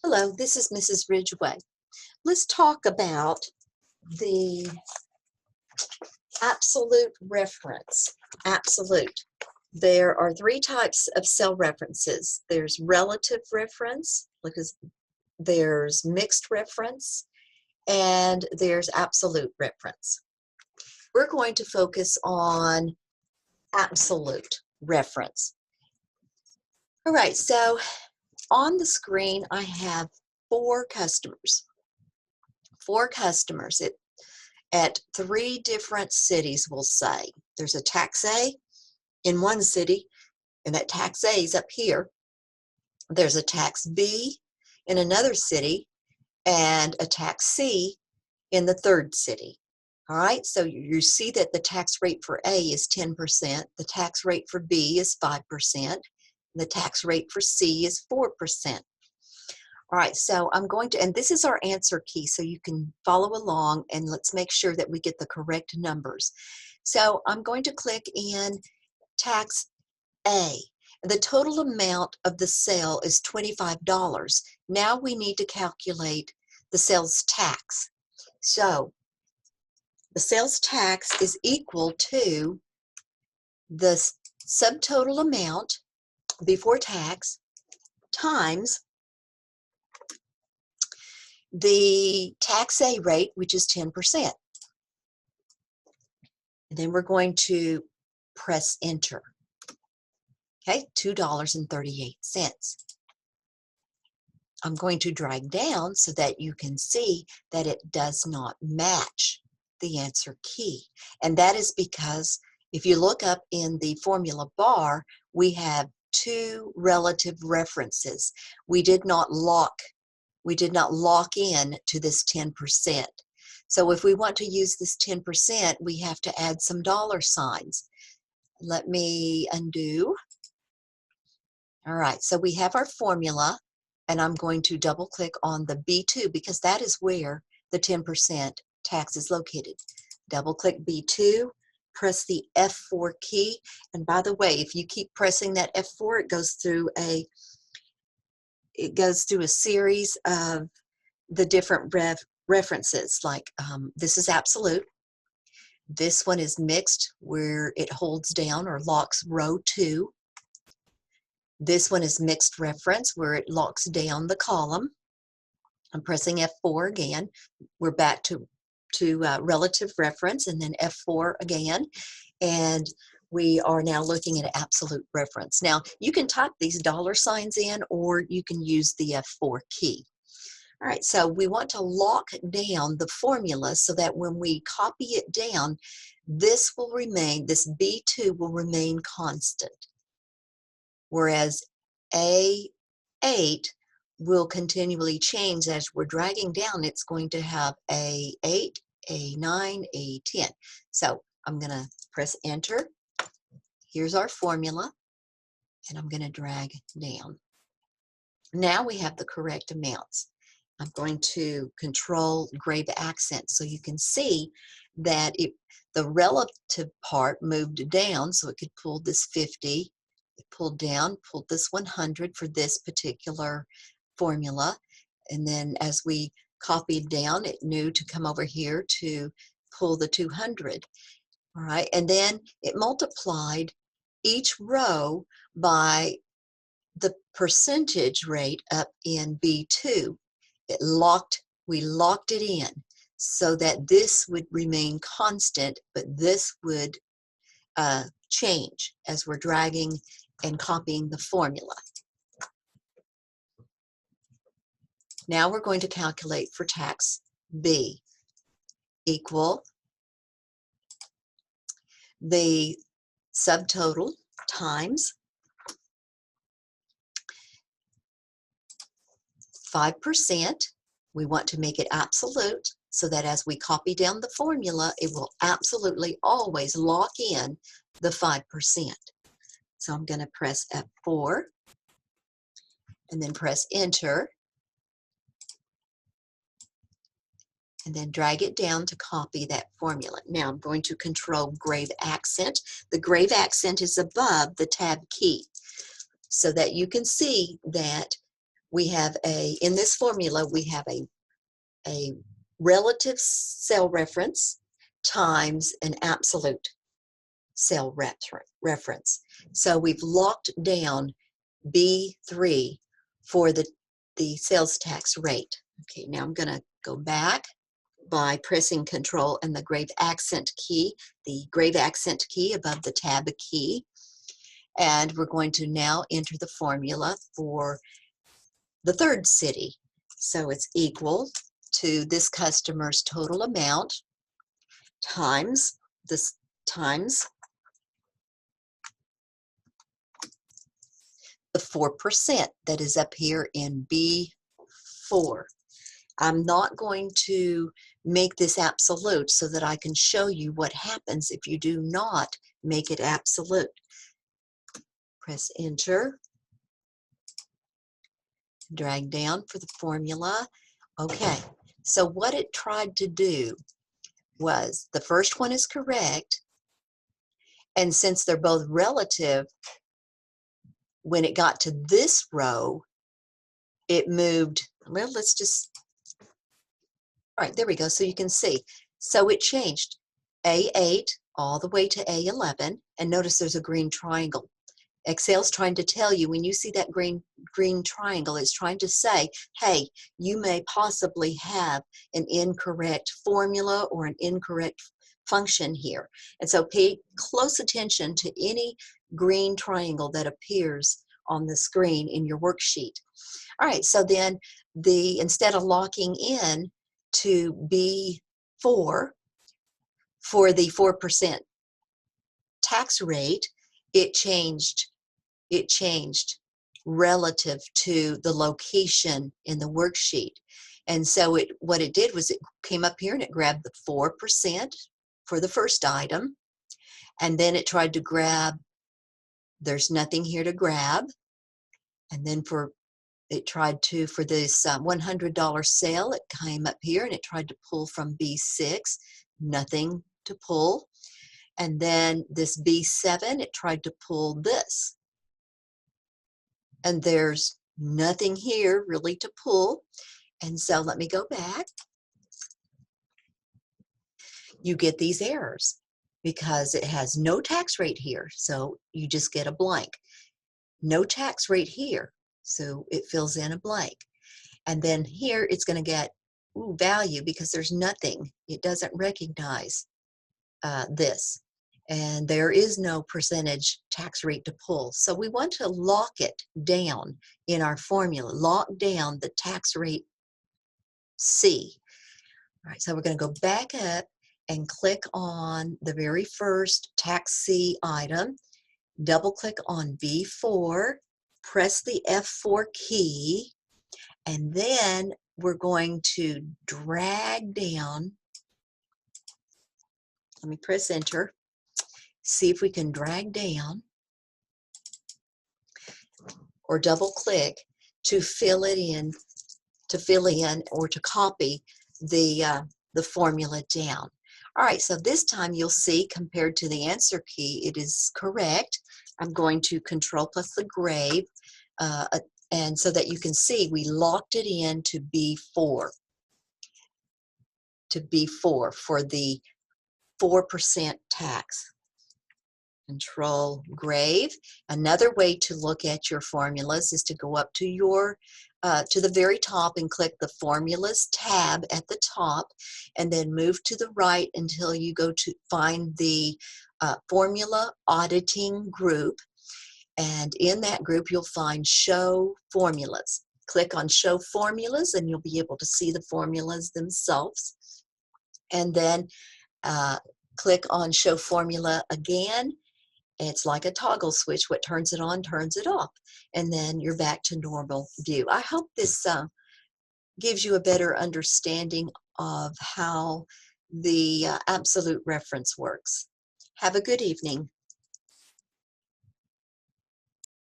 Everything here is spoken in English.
Hello, this is Mrs. Ridgway. Let's talk about the absolute reference. Absolute. There are three types of cell references. There's relative reference, because there's mixed reference, and there's absolute reference. We're going to focus on absolute reference. All right, so on the screen I have four customers at three different cities, we'll say. There's a tax A in one city, and that tax A is up here. There's a tax B in another city, and a tax C in the third city. All right, so you see that the tax rate for A is 10%, the tax rate for B is 5%, and the tax rate for C is 4%. All right, so I'm going to, and this is our answer key, so you can follow along, and let's make sure that we get the correct numbers. So I'm going to click in tax A. The total amount of the sale is $25. Now we need to calculate the sales tax. So the sales tax is equal to the subtotal amount before tax times the tax A rate, which is 10%. And then we're going to press enter. Okay, $2.38. I'm going to drag down so that you can see that it does not match the answer key. And that is because if you look up in the formula bar, we have two relative references. We did not lock in to this 10%. So if we want to use this 10%, we have to add some dollar signs. Let me undo. All right, so we have our formula, and I'm going to double click on the B2 because that is where the 10% tax is located. Double click B2, press the F4 key, and by the way, if you keep pressing that F4, it goes through a series of the different references, like this is absolute. This one is mixed, where it holds down or locks row 2. This one is mixed reference, where it locks down the column. I'm pressing F4 again. We're back to relative reference, and then F4 again. And we are now looking at absolute reference. Now, you can type these dollar signs in, or you can use the F4 key. All right, so we want to lock down the formula so that when we copy it down, this B2 will remain constant, whereas A8 will continually change. As we're dragging down, it's going to have A8, A9, A10. So I'm going to press enter. Here's our formula, and I'm going to drag down. Now we have the correct amounts. I'm going to control grave accent so you can see that the relative part moved down, so it could pull this 50. It pulled down, pulled this 100 for this particular formula, and then as we copied down, it knew to come over here to pull the 200. All right, and then it multiplied each row by the percentage rate up in B2. We locked it in so that this would remain constant, but this would change as we're dragging and copying the formula. Now we're going to calculate for tax B, equal the subtotal times 5%. We want to make it absolute so that as we copy down the formula, it will absolutely always lock in the 5%. So I'm going to press F4 and then press enter, and then drag it down to copy that formula. Now I'm going to control grave accent. The grave accent is above the tab key so that you can see that we have in this formula, we have a relative cell reference times an absolute cell reference. So we've locked down B3 for the sales tax rate. Okay, now I'm going to go back by pressing Control and the grave accent key above the tab key. And we're going to now enter the formula for the third city. So it's equal to this customer's total amount times the 4% that is up here in B4. I'm not going to make this absolute so that I can show you what happens if you do not make it absolute. Press Enter. Drag down for the formula. Okay, so what it tried to do was the first one is correct, and since they're both relative, when it got to this row, it moved, well, let's just, all right, there we go. So you can see. So it changed A8 all the way to A11, and notice there's a green triangle. Excel's trying to tell you, when you see that green triangle, it's trying to say, hey, you may possibly have an incorrect formula or an incorrect function here. And so pay close attention to any green triangle that appears on the screen in your worksheet. All right, so then instead of locking in to B4 for the 4% tax rate, it changed relative to the location in the worksheet. And so what it did was it came up here and it grabbed the 4% for the first item, and then it tried to grab, there's nothing here to grab, and then for this $100 sale, it came up here and it tried to pull from B6, nothing to pull. And then this B7, it tried to pull this. And there's nothing here really to pull. And so let me go back. You get these errors because it has no tax rate here. So you just get a blank. No tax rate here. So it fills in a blank. And then here it's going to get value because there's nothing. It doesn't recognize this. And there is no percentage tax rate to pull. So we want to lock it down in our formula, lock down the tax rate C. All right, so we're going to go back up and click on the very first tax C item, double click on B4, press the F4 key, and then we're going to drag down. Let me press Enter. See if we can drag down or double click to fill in or to copy the formula down. All right, so this time you'll see compared to the answer key, it is correct. I'm going to Control plus the grave, and so that you can see we locked it in to B4 for the 4% tax. Control grave. Another way to look at your formulas is to go up to to the very top and click the Formulas tab at the top, and then move to the right until you go to find the Formula Auditing group. And in that group, you'll find Show Formulas. Click on Show Formulas, and you'll be able to see the formulas themselves. And then click on Show Formula again. It's like a toggle switch. What turns it on, turns it off. And then you're back to normal view. I hope this gives you a better understanding of how the absolute reference works. Have a good evening.